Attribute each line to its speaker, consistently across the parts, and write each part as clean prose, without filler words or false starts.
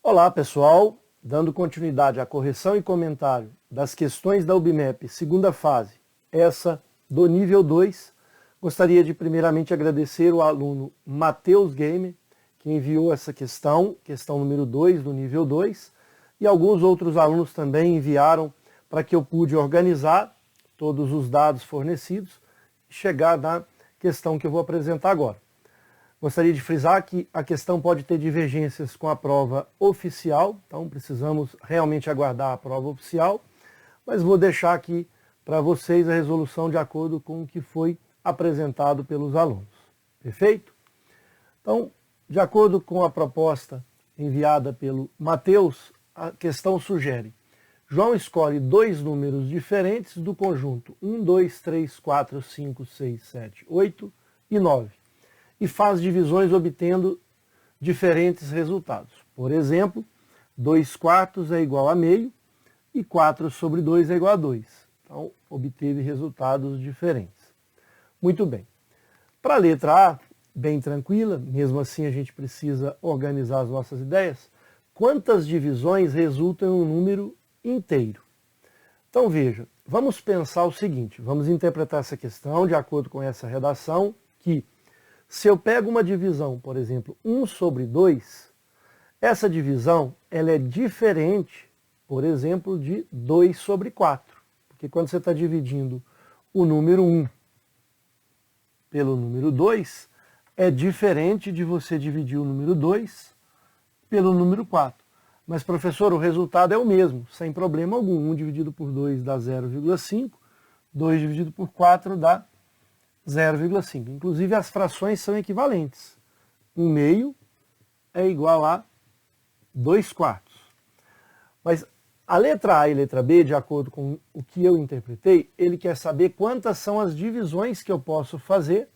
Speaker 1: Olá pessoal, dando continuidade à correção e comentário das questões da UBMEP, segunda fase, essa do nível 2, gostaria de primeiramente agradecer o aluno Matheus Gamer, que enviou essa questão número 2 do nível 2, e alguns outros alunos também enviaram para que eu pude organizar todos os dados fornecidos e chegar na questão que eu vou apresentar agora. Gostaria de frisar que a questão pode ter divergências com a prova oficial, então precisamos realmente aguardar a prova oficial, mas vou deixar aqui para vocês a resolução de acordo com o que foi apresentado pelos alunos. Perfeito? Então, de acordo com a proposta enviada pelo Matheus, a questão sugere: João escolhe dois números diferentes do conjunto 1, 2, 3, 4, 5, 6, 7, 8 e 9. E faz divisões obtendo diferentes resultados. Por exemplo, 2 quartos é igual a meio e 4 sobre 2 é igual a 2. Então, obteve resultados diferentes. Muito bem. Para a letra A, bem tranquila, mesmo assim a gente precisa organizar as nossas ideias. Quantas divisões resultam em um número inteiro? Então veja, vamos pensar o seguinte, vamos interpretar essa questão de acordo com essa redação, que se eu pego uma divisão, por exemplo, 1 sobre 2, essa divisão ela é diferente, por exemplo, de 2 sobre 4. Porque quando você está dividindo o número 1 pelo número 2, é diferente de você dividir o número 2 pelo número 4. Mas, professor, o resultado é o mesmo, sem problema algum. 1 dividido por 2 dá 0,5, 2 dividido por 4 dá 0,5. Inclusive as frações são equivalentes. 1 meio é igual a 2 quartos. Mas a letra A e a letra B, de acordo com o que eu interpretei, ele quer saber quantas são as divisões que eu posso fazer.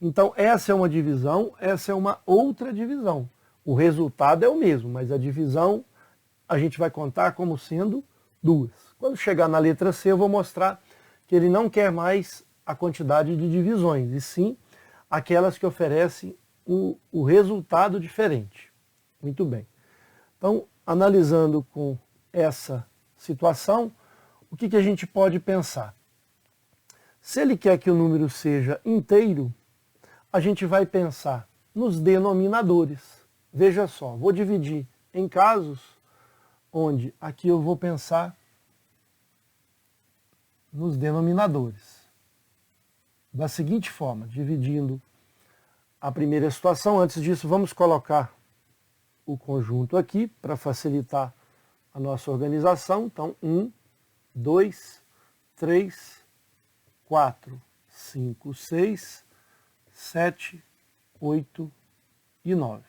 Speaker 1: Então essa é uma divisão, essa é uma outra divisão. O resultado é o mesmo, mas a divisão a gente vai contar como sendo duas. Quando chegar na letra C eu vou mostrar que ele não quer mais a quantidade de divisões, e sim aquelas que oferecem o resultado diferente. Muito bem. Então, analisando com essa situação, o que a gente pode pensar? Se ele quer que o número seja inteiro, a gente vai pensar nos denominadores. Veja só, vou dividir em casos onde aqui eu vou pensar nos denominadores. Da seguinte forma, dividindo a primeira situação. Antes disso, vamos colocar o conjunto aqui para facilitar a nossa organização. Então, 1, 2, 3, 4, 5, 6, 7, 8 e 9.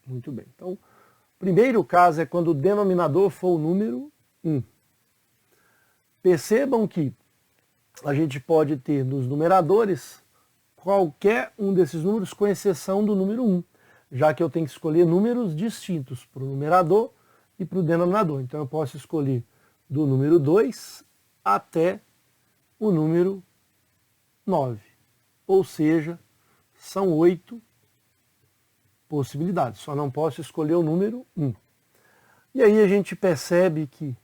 Speaker 1: Muito bem. Então, o primeiro caso é quando o denominador for o número 1. Percebam que a gente pode ter nos numeradores qualquer um desses números, com exceção do número 1, já que eu tenho que escolher números distintos para o numerador e para o denominador. Então eu posso escolher do número 2 até o número 9, ou seja, são 8 possibilidades, só não posso escolher o número 1. E aí a gente percebe que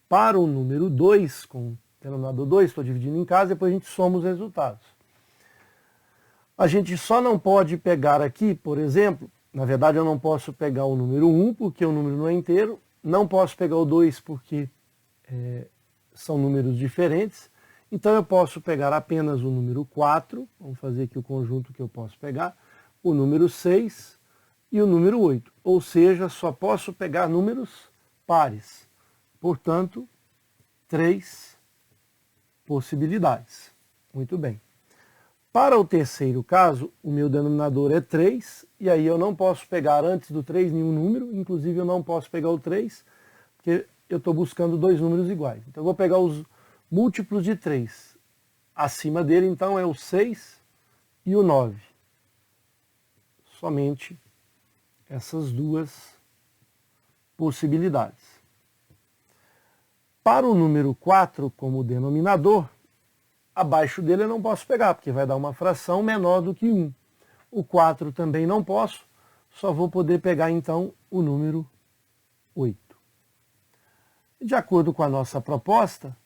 Speaker 1: para o número 2, com denominador 2, estou dividindo em casa, depois a gente soma os resultados. A gente só não pode pegar aqui, por exemplo, na verdade eu não posso pegar o número 1, porque o número não é inteiro, não posso pegar o 2 porque são números diferentes, então eu posso pegar apenas o número 4, vamos fazer aqui o conjunto que eu posso pegar, o número 6 e o número 8, ou seja, só posso pegar números pares, portanto, 3 possibilidades. Muito bem. Para o terceiro caso, o meu denominador é 3, e aí eu não posso pegar antes do 3 nenhum número, inclusive eu não posso pegar o 3, porque eu estou buscando dois números iguais. Então eu vou pegar os múltiplos de 3. Acima dele, então, é o 6 e o 9. Somente essas duas possibilidades. Para o número 4, como denominador, abaixo dele eu não posso pegar, porque vai dar uma fração menor do que 1. O 4 também não posso, só vou poder pegar então o número 8. De acordo com a nossa proposta,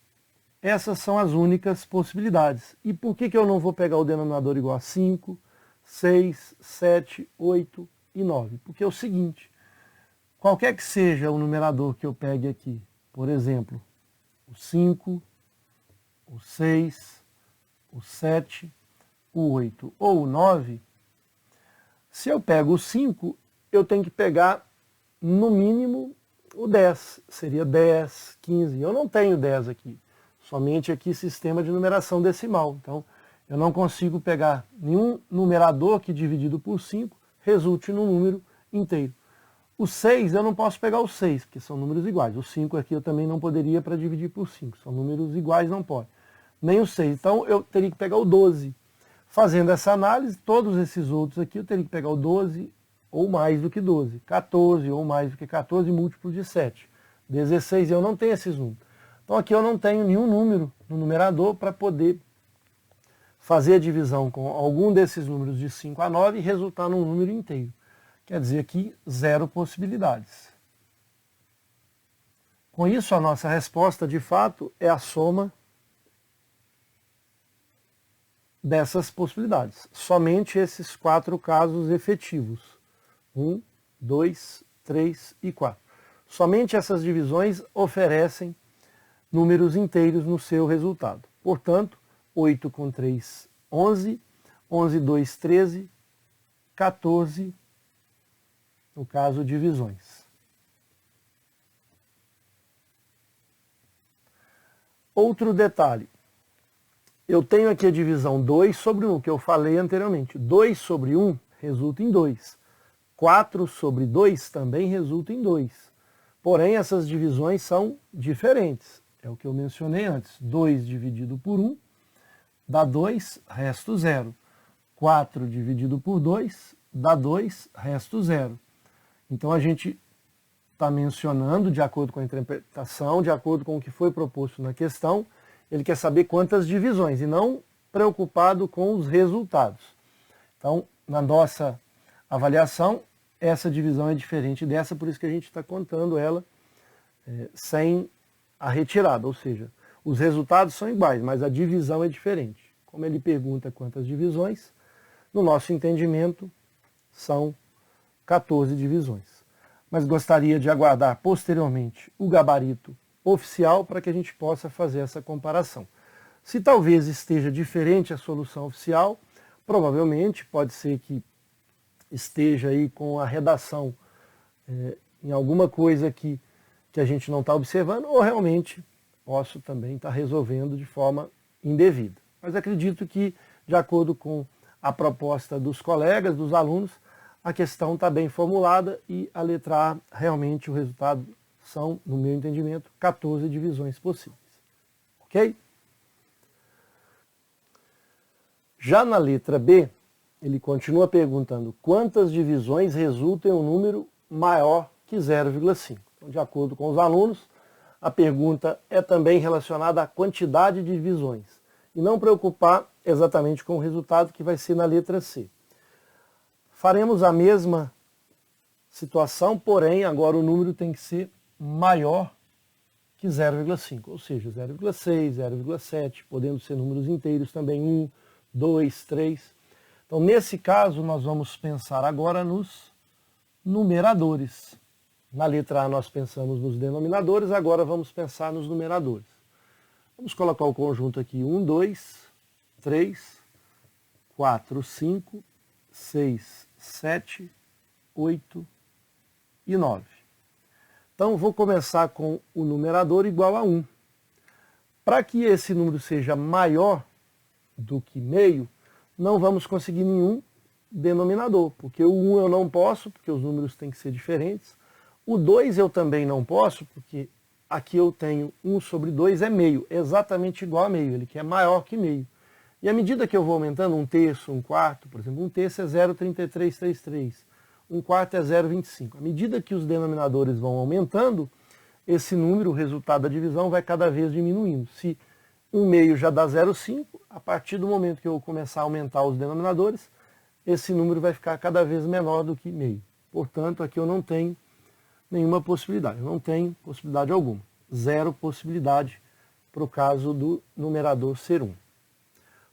Speaker 1: essas são as únicas possibilidades. E por que eu não vou pegar o denominador igual a 5, 6, 7, 8 e 9? Porque é o seguinte, qualquer que seja o numerador que eu pegue aqui, por exemplo, o 5, o 6, o 7, o 8 ou o 9, se eu pego o 5, eu tenho que pegar no mínimo o 10. Seria 10, 15. Eu não tenho 10 aqui. Somente aqui sistema de numeração decimal. Então, eu não consigo pegar nenhum numerador que dividido por 5 resulte num número inteiro. O 6, eu não posso pegar o 6, porque são números iguais. O 5 aqui eu também não poderia para dividir por 5. São números iguais, não pode. Nem o 6. Então, eu teria que pegar o 12. Fazendo essa análise, todos esses outros aqui, eu teria que pegar o 12 ou mais do que 12. 14 ou mais do que 14 múltiplos de 7. 16, eu não tenho esses números. Então aqui eu não tenho nenhum número no numerador para poder fazer a divisão com algum desses números de 5 a 9 e resultar num número inteiro. Quer dizer aqui, 0 possibilidades. Com isso, a nossa resposta, de fato, é a soma dessas possibilidades. Somente esses 4 casos efetivos. 1, 2, 3 e 4. Somente essas divisões oferecem números inteiros no seu resultado. Portanto, 8 com 3, 11, 11, 2, 13, 14, no caso, divisões. Outro detalhe. Eu tenho aqui a divisão 2 sobre 1, que eu falei anteriormente. 2 sobre 1 resulta em 2. 4 sobre 2 também resulta em 2. Porém, essas divisões são diferentes. É o que eu mencionei antes. 2 dividido por 1 dá 2, resto 0. 4 dividido por 2 dá 2, resto 0. Então a gente está mencionando, de acordo com a interpretação, de acordo com o que foi proposto na questão, ele quer saber quantas divisões e não preocupado com os resultados. Então, na nossa avaliação, essa divisão é diferente dessa, por isso que a gente está contando ela sem a retirada, ou seja, os resultados são iguais, mas a divisão é diferente. Como ele pergunta quantas divisões, no nosso entendimento são 14 divisões. Mas gostaria de aguardar posteriormente o gabarito oficial para que a gente possa fazer essa comparação. Se talvez esteja diferente a solução oficial, provavelmente pode ser que esteja aí com a redação em alguma coisa que a gente não está observando, ou realmente posso também estar resolvendo de forma indevida. Mas acredito que, de acordo com a proposta dos colegas, dos alunos, a questão está bem formulada e a letra A, realmente o resultado são, no meu entendimento, 14 divisões possíveis. Ok? Já na letra B, ele continua perguntando quantas divisões resultam em um número maior que 0,5. Então, de acordo com os alunos, a pergunta é também relacionada à quantidade de divisões e não preocupar exatamente com o resultado que vai ser na letra C. Faremos a mesma situação, porém agora o número tem que ser maior que 0,5, ou seja, 0,6, 0,7, podendo ser números inteiros também, 1, 2, 3. Então, nesse caso, nós vamos pensar agora nos numeradores. Na letra A nós pensamos nos denominadores, agora vamos pensar nos numeradores. Vamos colocar o conjunto aqui, 1, 2, 3, 4, 5, 6, 7, 8 e 9. Então, vou começar com o numerador igual a 1. Para que esse número seja maior do que meio, não vamos conseguir nenhum denominador, porque o 1 eu não posso, porque os números têm que ser diferentes. O 2 eu também não posso, porque aqui eu tenho 1 sobre 2 é meio, exatamente igual a meio, ele quer maior que meio. E à medida que eu vou aumentando, 1/3, 1/4, por exemplo, 1/3 é 0,3333, 1/4 é 0,25. À medida que os denominadores vão aumentando, esse número, o resultado da divisão, vai cada vez diminuindo. Se 1 meio já dá 0,5, a partir do momento que eu começar a aumentar os denominadores, esse número vai ficar cada vez menor do que meio. Portanto, aqui eu não tenho nenhuma possibilidade. Eu não tenho possibilidade alguma. Zero possibilidade para o caso do numerador ser 1.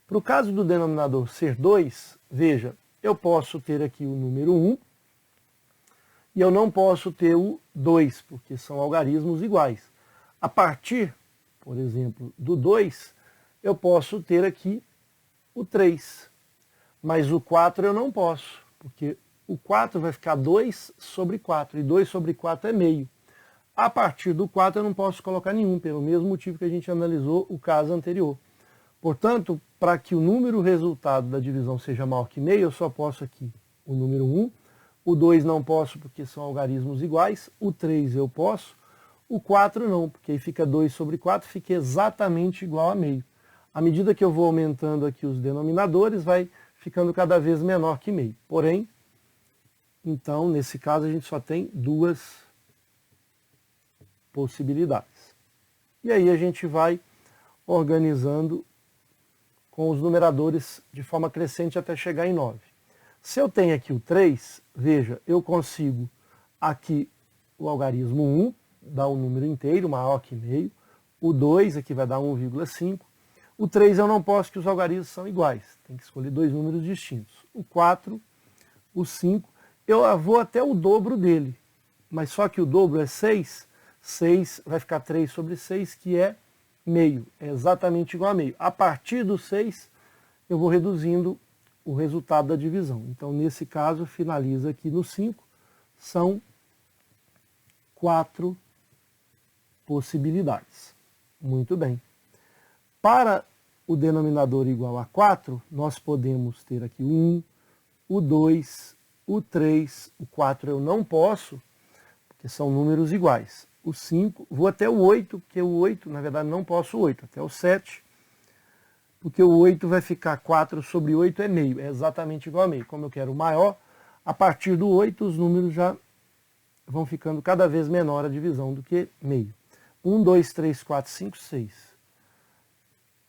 Speaker 1: Para o caso do denominador ser 2, veja, eu posso ter aqui o número 1 e eu não posso ter o 2, porque são algarismos iguais. A partir, por exemplo, do 2, eu posso ter aqui o 3, mas o 4 eu não posso, porque o 4 vai ficar 2 sobre 4, e 2 sobre 4 é meio. A partir do 4 eu não posso colocar nenhum, pelo mesmo motivo que a gente analisou o caso anterior. Portanto, para que o número resultado da divisão seja maior que meio, eu só posso aqui o número 1, o 2 não posso porque são algarismos iguais, o 3 eu posso, o 4 não, porque aí fica 2 sobre 4, fica exatamente igual a meio. À medida que eu vou aumentando aqui os denominadores, vai ficando cada vez menor que meio. Porém, então, nesse caso, a gente só tem duas possibilidades. E aí a gente vai organizando com os numeradores de forma crescente até chegar em 9. Se eu tenho aqui o 3, veja, eu consigo aqui o algarismo 1, dá um número inteiro, maior que meio. O 2 aqui vai dar 1,5. O 3 eu não posso, porque os algarismos são iguais. Tem que escolher dois números distintos. O 4, o 5, eu vou até o dobro dele. Mas só que o dobro é 6. 6 vai ficar 3 sobre 6, que é meio. É exatamente igual a meio. A partir do 6, eu vou reduzindo o resultado da divisão. Então, nesse caso, finaliza aqui no 5. São 4 possibilidades. Muito bem. Para o denominador igual a 4, nós podemos ter aqui o 1, o 2, o 3, o 4 eu não posso, porque são números iguais. O 5, vou até o 8, porque o 8, na verdade, não posso o 8, até o 7, porque o 8 vai ficar 4 sobre 8 é meio, é exatamente igual a meio. Como eu quero o maior, a partir do 8 os números já vão ficando cada vez menor a divisão do que meio. 1, 2, 3, 4, 5, 6.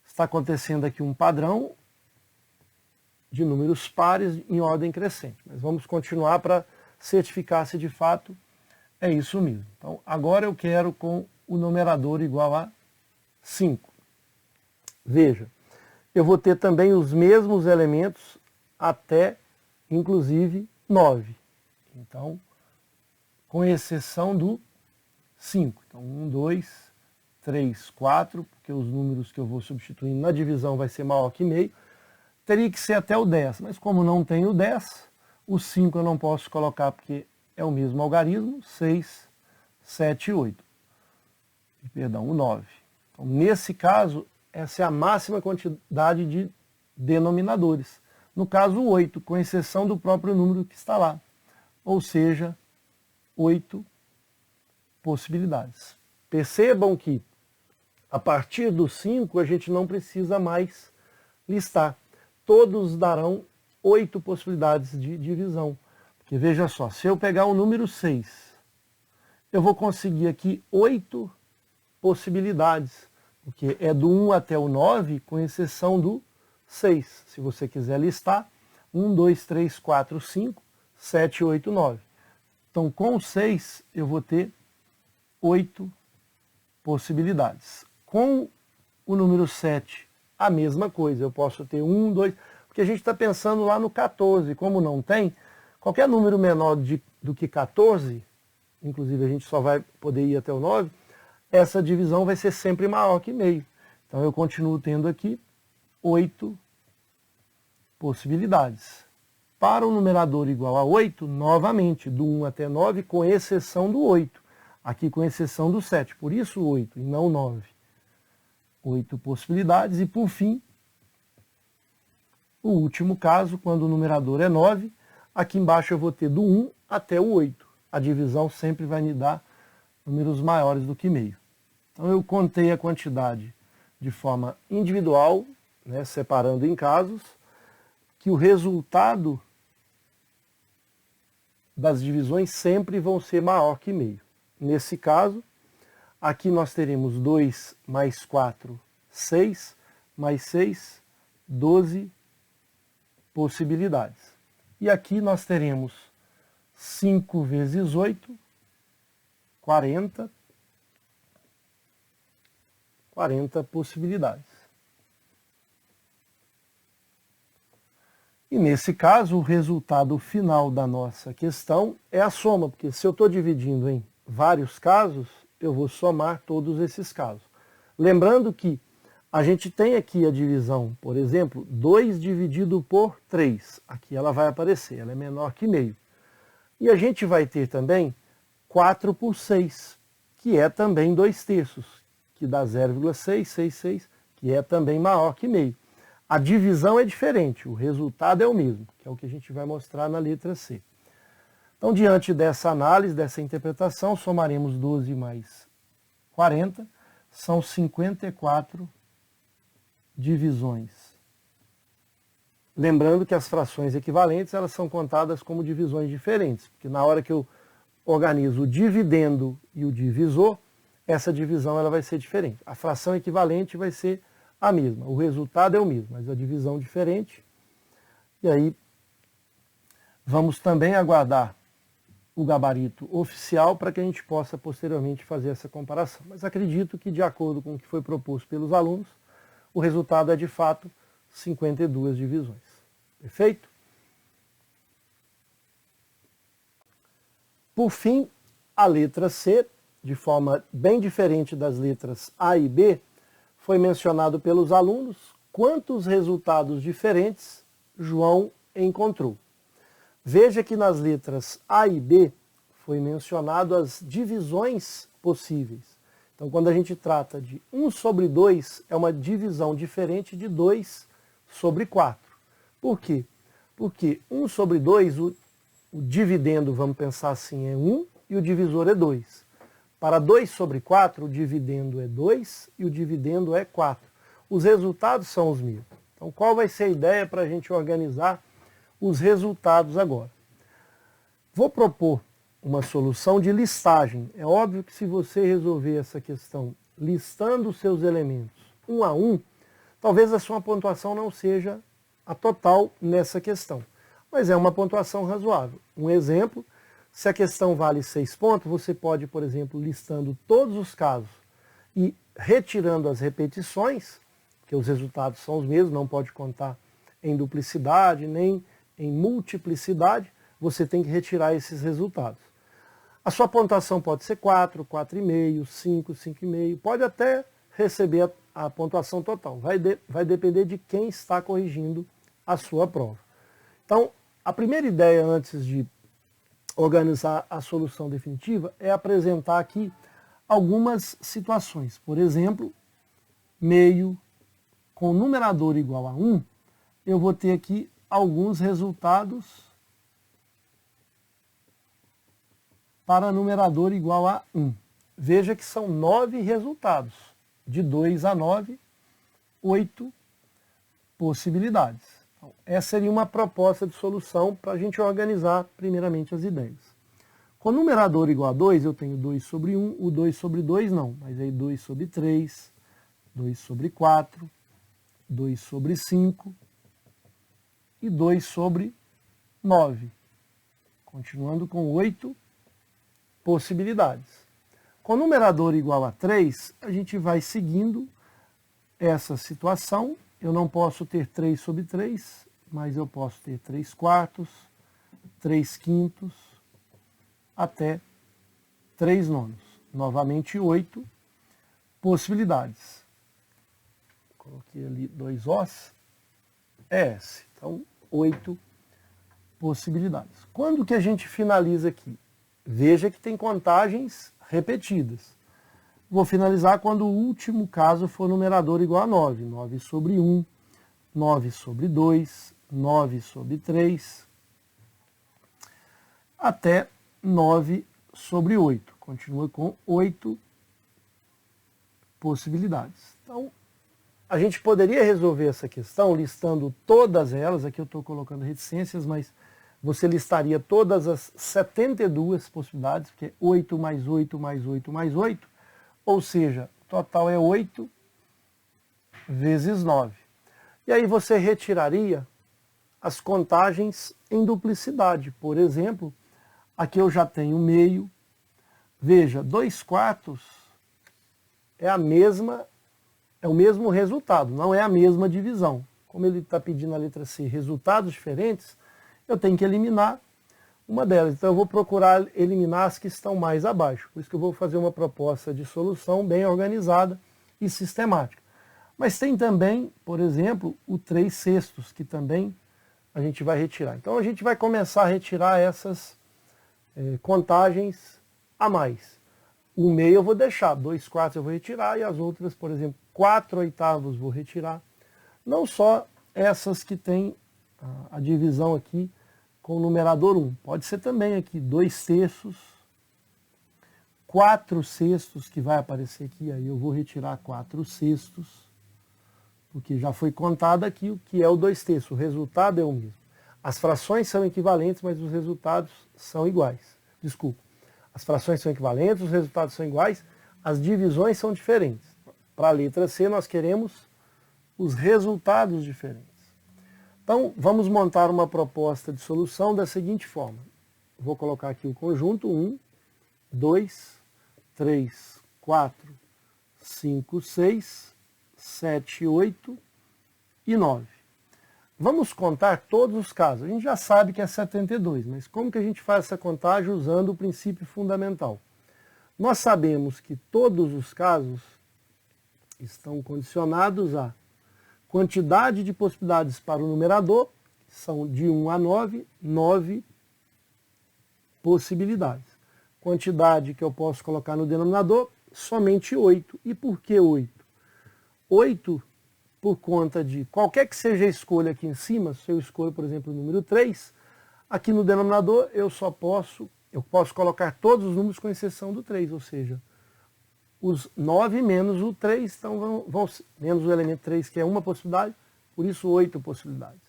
Speaker 1: Está acontecendo aqui um padrão de números pares em ordem crescente. Mas vamos continuar para certificar se de fato é isso mesmo. Então, agora eu quero com o numerador igual a 5. Veja, eu vou ter também os mesmos elementos até, inclusive, 9. Então, com exceção do 5. Então, 1, 2, 3, 4, porque os números que eu vou substituindo na divisão vai ser maior que meio. Teria que ser até o 10, mas como não tem o 10, o 5 eu não posso colocar porque é o mesmo algarismo, 6, 7 e 8. Perdão, o 9. Então, nesse caso, essa é a máxima quantidade de denominadores. No caso, 8, com exceção do próprio número que está lá. Ou seja, 8 possibilidades. Percebam que a partir do 5 a gente não precisa mais listar. Todos darão 8 possibilidades de divisão. Porque veja só, se eu pegar o número 6, eu vou conseguir aqui 8 possibilidades. Porque é do 1 até o 9, com exceção do 6. Se você quiser listar, 1, 2, 3, 4, 5, 7, 8, 9. Então, com o 6, eu vou ter 8 possibilidades. Com o número 7, a mesma coisa. Eu posso ter 1, 2... Porque a gente está pensando lá no 14. Como não tem, qualquer número menor do que 14, inclusive a gente só vai poder ir até o 9, essa divisão vai ser sempre maior que meio. Então eu continuo tendo aqui 8 possibilidades. Para o numerador igual a 8, novamente, do 1 até 9, com exceção do 8. Aqui com exceção do 7, por isso 8 e não 9. 8 possibilidades. E por fim, o último caso, quando o numerador é 9, aqui embaixo eu vou ter do 1 até o 8. A divisão sempre vai me dar números maiores do que meio. Então eu contei a quantidade de forma individual, né, separando em casos, que o resultado das divisões sempre vão ser maior que meio. Nesse caso, aqui nós teremos 2 mais 4, 6, mais 6, 12 possibilidades. E aqui nós teremos 5 vezes 8, 40 possibilidades. E nesse caso, o resultado final da nossa questão é a soma, porque se eu estou dividindo em vários casos, eu vou somar todos esses casos. Lembrando que a gente tem aqui a divisão, por exemplo, 2 dividido por 3. Aqui ela vai aparecer, ela é menor que meio. E a gente vai ter também 4 por 6, que é também 2/3, que dá 0,666, que é também maior que meio. A divisão é diferente, o resultado é o mesmo, que é o que a gente vai mostrar na letra C. Então, diante dessa análise, dessa interpretação, somaremos 12 mais 40, são 54 divisões. Lembrando que as frações equivalentes, elas são contadas como divisões diferentes, porque na hora que eu organizo o dividendo e o divisor, essa divisão ela vai ser diferente. A fração equivalente vai ser a mesma, o resultado é o mesmo, mas a divisão diferente. E aí, vamos também aguardar o gabarito oficial para que a gente possa posteriormente fazer essa comparação. Mas acredito que, de acordo com o que foi proposto pelos alunos, o resultado é de fato 52 divisões. Perfeito? Por fim, a letra C, de forma bem diferente das letras A e B, foi mencionado pelos alunos quantos resultados diferentes João encontrou. Veja que nas letras A e B foi mencionado as divisões possíveis. Então, quando a gente trata de 1 sobre 2, é uma divisão diferente de 2 sobre 4. Por quê? Porque 1 sobre 2, o dividendo, vamos pensar assim, é 1 e o divisor é 2. Para 2 sobre 4, o dividendo é 2 e o dividendo é 4. Os resultados são os mesmos. Então, qual vai ser a ideia para a gente organizar os resultados agora? Vou propor uma solução de listagem. É óbvio que se você resolver essa questão listando os seus elementos um a um, talvez a sua pontuação não seja a total nessa questão. Mas é uma pontuação razoável. Um exemplo, se a questão vale 6 pontos, você pode, por exemplo, listando todos os casos e retirando as repetições, que os resultados são os mesmos, não pode contar em duplicidade, nem em multiplicidade, você tem que retirar esses resultados. A sua pontuação pode ser 4, 4,5, 5, 5,5, pode até receber a pontuação total. Vai depender de quem está corrigindo a sua prova. Então, a primeira ideia antes de organizar a solução definitiva é apresentar aqui algumas situações. Por exemplo, meio com numerador igual a 1, eu vou ter aqui alguns resultados para numerador igual a 1. Veja que são 9 resultados. De 2 a 9, 8 possibilidades. Então, essa seria uma proposta de solução para a gente organizar primeiramente as ideias. Com numerador igual a 2, eu tenho 2 sobre 1, o 2 sobre 2 não, mas aí 2 sobre 3, 2 sobre 4, 2 sobre 5 e 2 sobre 9. Continuando com 8 possibilidades. Com numerador igual a 3, a gente vai seguindo essa situação. Eu não posso ter 3 sobre 3, mas eu posso ter 3 quartos, 3 quintos, até 3 nonos. Novamente 8 possibilidades. Coloquei ali 2 Os, S. Então, 8 possibilidades. Quando que a gente finaliza aqui? Veja que tem contagens repetidas. Vou finalizar quando o último caso for numerador igual a 9. 9 sobre 1, 9 sobre 2, 9 sobre 3, até 9 sobre 8. Continua com 8 possibilidades. Então, a gente poderia resolver essa questão listando todas elas. Aqui eu estou colocando reticências, mas você listaria todas as 72 possibilidades, porque é 8 mais 8 mais 8 mais 8, ou seja, o total é 8 vezes 9. E aí você retiraria as contagens em duplicidade. Por exemplo, aqui eu já tenho meio, Veja, 2/4 é o mesmo resultado, não é a mesma divisão. Como ele está pedindo a letra C resultados diferentes, eu tenho que eliminar uma delas. Então eu vou procurar eliminar as que estão mais abaixo. Por isso que eu vou fazer uma proposta de solução bem organizada e sistemática. Mas tem também, por exemplo, o 3/6, que também a gente vai retirar. Então a gente vai começar a retirar essas contagens a mais. O meio eu vou deixar, 2/4 eu vou retirar e as outras, por exemplo, 4/8 vou retirar. Não só essas que tem a divisão aqui com o numerador 1. Pode ser também aqui 2/6, 4/6 que vai aparecer aqui, aí eu vou retirar 4/6, porque já foi contado aqui o que é o 2/3. O resultado é o mesmo. As frações são equivalentes, mas os resultados são iguais. Desculpa. As frações são equivalentes, os resultados são iguais, as divisões são diferentes. Para a letra C, nós queremos os resultados diferentes. Então, vamos montar uma proposta de solução da seguinte forma. Vou colocar aqui o conjunto 1, 2, 3, 4, 5, 6, 7, 8 e 9. Vamos contar todos os casos. A gente já sabe que é 72, mas como que a gente faz essa contagem usando o princípio fundamental? Nós sabemos que todos os casos estão condicionados a quantidade de possibilidades para o numerador, que são de 1 a 9, 9 possibilidades. Quantidade que eu posso colocar no denominador, somente 8. E por que 8? 8 por conta de qualquer que seja a escolha aqui em cima, se eu escolho, por exemplo, o número 3, aqui no denominador eu posso colocar todos os números com exceção do 3, ou seja, os 9 menos o 3, então menos o elemento 3, que é uma possibilidade, por isso 8 possibilidades.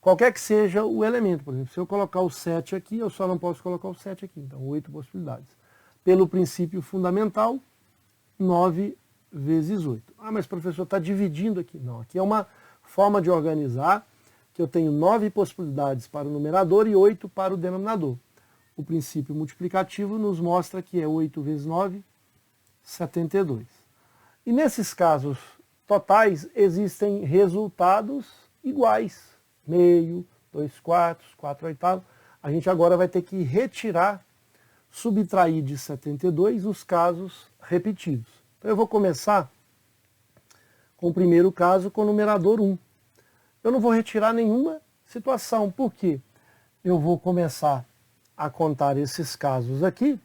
Speaker 1: Qualquer que seja o elemento, por exemplo, se eu colocar o 7 aqui, eu só não posso colocar o 7 aqui, então 8 possibilidades. Pelo princípio fundamental, 9 vezes 8. Ah, mas professor, está dividindo aqui. Não, aqui é uma forma de organizar que eu tenho 9 possibilidades para o numerador e 8 para o denominador. O princípio multiplicativo nos mostra que é 8 vezes 9, 72. E nesses casos totais existem resultados iguais. Meio, 2/4, 4/8. A gente agora vai ter que retirar, subtrair de 72 os casos repetidos. Então eu vou começar com o primeiro caso com o numerador 1. Eu não vou retirar nenhuma situação, porque eu vou começar a contar esses casos aqui,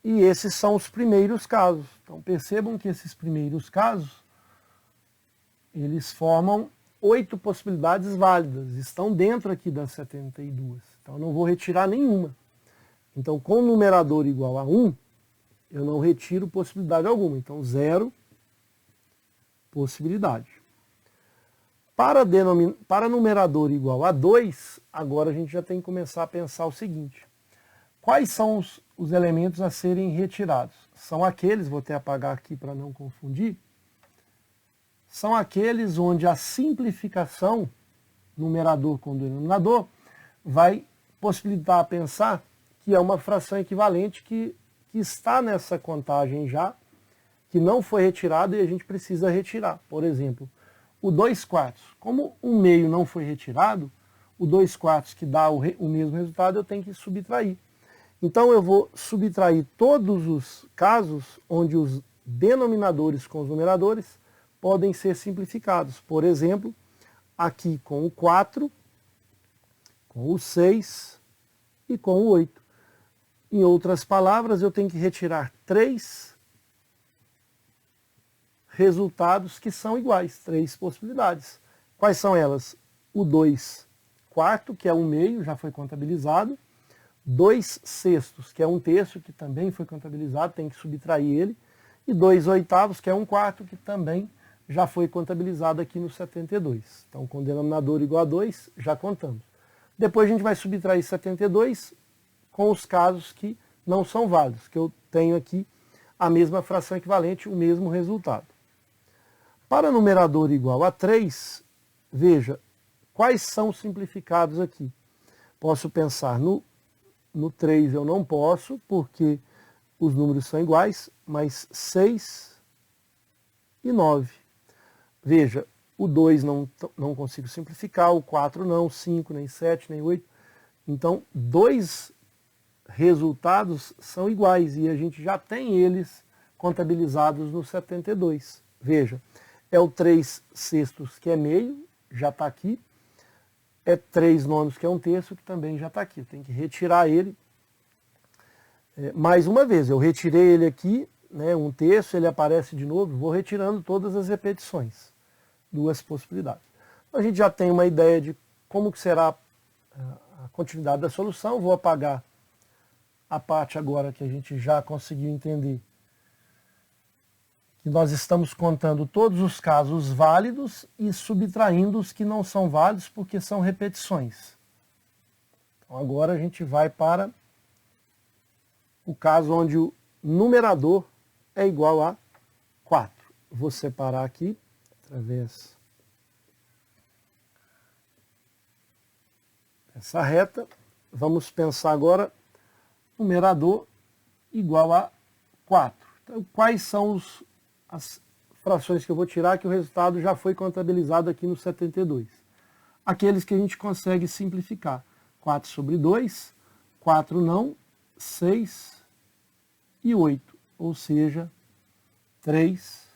Speaker 1: e esses são os primeiros casos. Então percebam que esses primeiros casos, eles formam 8 possibilidades válidas, estão dentro aqui das 72. Então eu não vou retirar nenhuma. Então com o numerador igual a 1, eu não retiro possibilidade alguma. Então 0 possibilidade. Para numerador igual a 2, agora a gente já tem que começar a pensar o seguinte. Quais são os elementos a serem retirados? São aqueles, vou até apagar aqui para não confundir, são aqueles onde a simplificação, numerador com denominador, vai possibilitar pensar que é uma fração equivalente que está nessa contagem já, que não foi retirada e a gente precisa retirar. Por exemplo, o 2/4. Como o meio não foi retirado, o 2/4 que dá o mesmo resultado eu tenho que subtrair. Então eu vou subtrair todos os casos onde os denominadores com os numeradores podem ser simplificados. Por exemplo, aqui com o 4, com o 6 e com o 8. Em outras palavras, eu tenho que retirar 3 resultados que são iguais, 3 possibilidades. Quais são elas? O 2/4, que é um meio, já foi contabilizado. 2/6, que é 1/3, que também foi contabilizado, tem que subtrair ele. E 2/8, que é 1/4, que também já foi contabilizado aqui no 72. Então, com o denominador igual a 2, já contamos. Depois a gente vai subtrair 72 com os casos que não são válidos, que eu tenho aqui a mesma fração equivalente, o mesmo resultado. Para numerador igual a 3, veja, quais são os simplificados aqui? Posso pensar no No 3 eu não posso, porque os números são iguais, mas 6 e 9. Veja, o 2 não consigo simplificar, o 4 não, 5, nem 7, nem 8. Então, dois resultados são iguais e a gente já tem eles contabilizados no 72. Veja, é o 3 sextos que é meio, já está aqui. É 3 nonos que é 1/3, que também já está aqui. Tem que retirar ele. Mais uma vez, eu retirei ele aqui, né, 1/3, ele aparece de novo, vou retirando todas as repetições. Duas possibilidades. A gente já tem uma ideia de como que será a continuidade da solução. Vou apagar a parte agora que a gente já conseguiu entender. Que nós estamos contando todos os casos válidos e subtraindo os que não são válidos porque são repetições. Então agora a gente vai para o caso onde o numerador é igual a 4. Vou separar aqui, através dessa reta. Vamos pensar agora numerador igual a 4. Então, quais são as frações que eu vou tirar que o resultado já foi contabilizado aqui no 72? Aqueles que a gente consegue simplificar. 4 sobre 2, 4 não, 6 e 8, ou seja, 3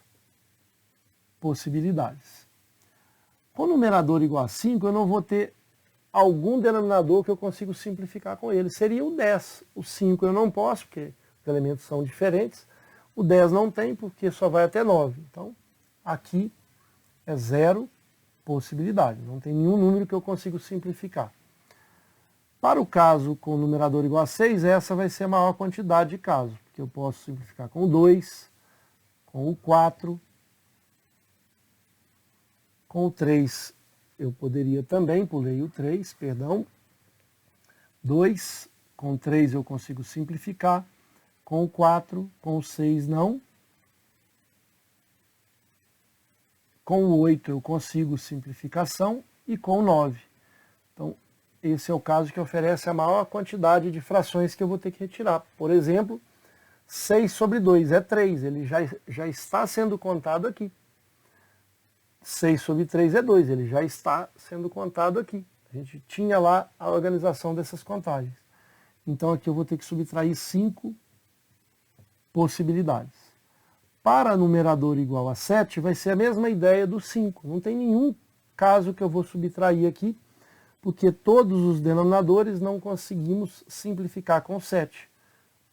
Speaker 1: possibilidades. Com o numerador igual a 5, eu não vou ter algum denominador que eu consigo simplificar com ele. Seria o 10. O 5 eu não posso, porque os elementos são diferentes. O 10 não tem, porque só vai até 9. Então, aqui é 0 possibilidade. Não tem nenhum número que eu consigo simplificar. Para o caso com o numerador igual a 6, essa vai ser a maior quantidade de casos, porque eu posso simplificar com o 2, com o 4, com o 3 eu poderia também, pulei o 3, perdão. 2, com 3 eu consigo simplificar, com o 4, com o 6 não. Com o 8 eu consigo simplificação e com o 9. Então, esse é o caso que oferece a maior quantidade de frações que eu vou ter que retirar. Por exemplo, 6 sobre 2 é 3, ele já está sendo contado aqui. 6 sobre 3 é 2, ele já está sendo contado aqui. A gente tinha lá a organização dessas contagens. Então aqui eu vou ter que subtrair 5 possibilidades. Para numerador igual a 7, vai ser a mesma ideia do 5. Não tem nenhum caso que eu vou subtrair aqui, porque todos os denominadores não conseguimos simplificar com 7.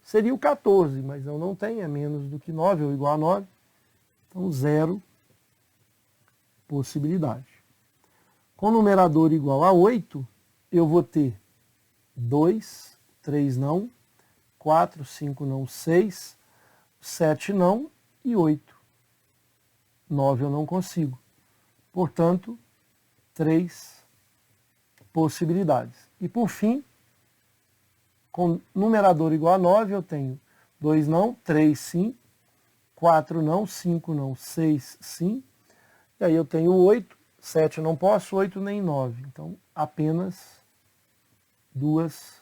Speaker 1: Seria o 14, mas eu não tenho, é menos do que 9, ou igual a 9. Então 0 possibilidade. Com o numerador igual a 8, eu vou ter 2, 3 não, 4, 5 não, 6, 7 não e 8. 9 eu não consigo. Portanto, 3 possibilidades. E por fim, com numerador igual a 9, eu tenho 2 não, 3 sim, 4 não, 5 não, 6 sim. E aí eu tenho 8, 7 eu não posso, 8 nem 9. Então, apenas 2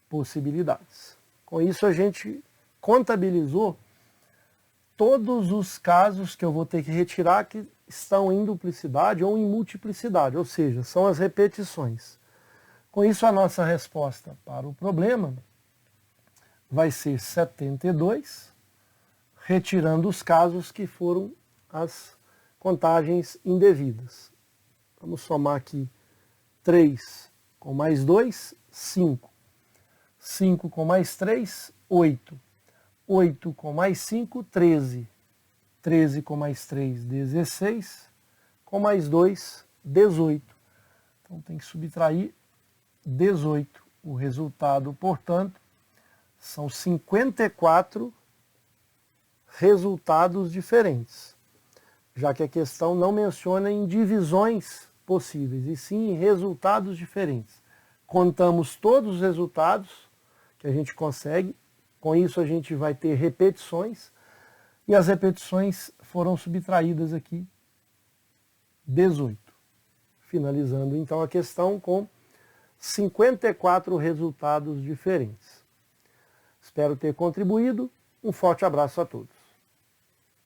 Speaker 1: possibilidades. Com isso, a gente contabilizou todos os casos que eu vou ter que retirar que estão em duplicidade ou em multiplicidade, ou seja, são as repetições. Com isso, a nossa resposta para o problema vai ser 72, retirando os casos que foram as contagens indevidas. Vamos somar aqui 3 com mais 2, 5. 5 com mais 3, 8. 8 com mais 5, 13. 13 com mais 3, 16. Com mais 2, 18. Então tem que subtrair 18. O resultado, portanto, são 54 resultados diferentes, já que a questão não menciona em divisões possíveis, e sim em resultados diferentes. Contamos todos os resultados que a gente consegue, com isso a gente vai ter repetições, e as repetições foram subtraídas aqui 18. Finalizando então a questão com 54 resultados diferentes. Espero ter contribuído. Um forte abraço a todos.